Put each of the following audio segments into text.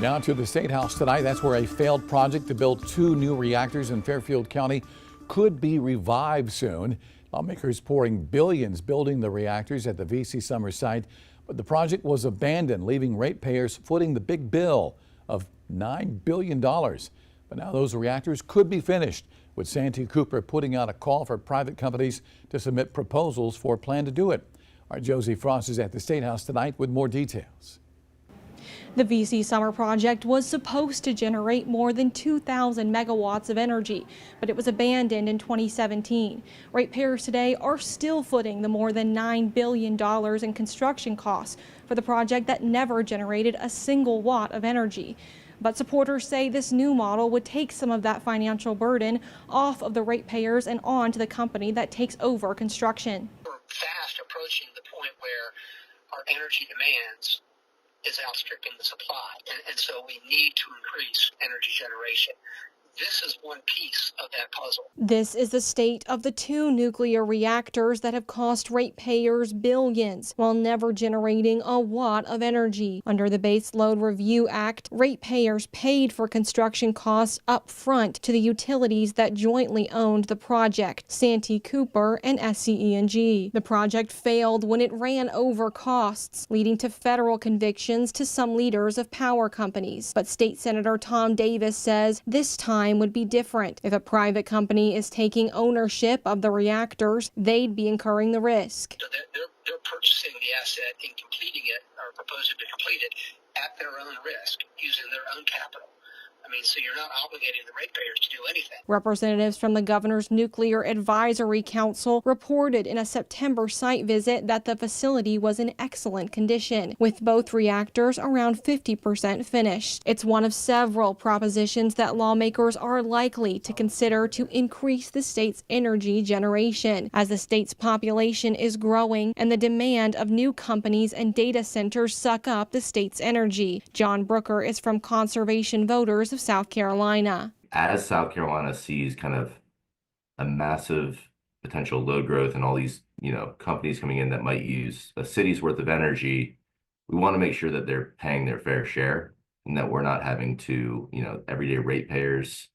Now to the State House tonight. That's where a failed project to build 2 new reactors in Fairfield County could be revived soon. Lawmakers pouring billions building the reactors at the VC Summer site, but the project was abandoned, leaving ratepayers footing the big bill of $9 billion. But now those reactors could be finished, with Santee Cooper putting out a call for private companies to submit proposals for a plan to do it. Our Josie Frost is at the State House tonight with more details. The VC Summer project was supposed to generate more than 2,000 megawatts of energy, but it was abandoned in 2017. Ratepayers today are still footing the more than $9 billion in construction costs for the project that never generated a single watt of energy. But supporters say this new model would take some of that financial burden off of the ratepayers and on to the company that takes over construction. We're fast approaching the point where our energy demands is outstripping the supply, and so we need to increase energy generation. This is one piece of that puzzle. This is the state of the 2 nuclear reactors that have cost ratepayers billions while never generating a watt of energy. Under the Base Load Review Act, ratepayers paid for construction costs up front to the utilities that jointly owned the project, Santee Cooper and SCEG. The project failed when it ran over costs, leading to federal convictions to some leaders of power companies. But State Senator Tom Davis says this time would be different. If a private company is taking ownership of the reactors, they'd be incurring the risk. So they're purchasing the asset and completing it, or proposing to complete it at their own risk, using their own capital. So you're not obligating the ratepayers to do anything. Representatives from the Governor's Nuclear Advisory Council reported in a September site visit that the facility was in excellent condition, with both reactors around 50% finished. It's one of several propositions that lawmakers are likely to consider to increase the state's energy generation, as the state's population is growing and the demand of new companies and data centers suck up the state's energy. John Brooker is from Conservation Voters of South Carolina. As South Carolina sees kind of a massive potential load growth and all these, companies coming in that might use a city's worth of energy, we want to make sure that they're paying their fair share and that we're not having to, everyday ratepayers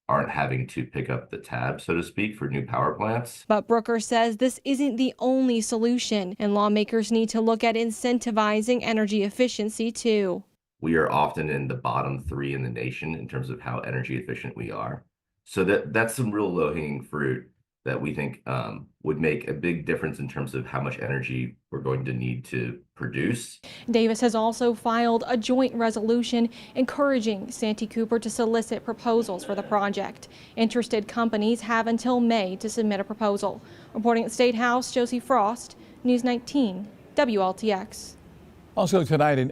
aren't having to pick up the tab, so to speak, for new power plants. But Brooker says this isn't the only solution, and lawmakers need to look at incentivizing energy efficiency too. We are often in the bottom 3 in the nation in terms of how energy efficient we are. So that's some real low-hanging fruit that we think would make a big difference in terms of how much energy we're going to need to produce. Davis has also filed a joint resolution encouraging Santee Cooper to solicit proposals for the project. Interested companies have until May to submit a proposal. Reporting at the State House, Josie Frost, News 19, WLTX. Also tonight in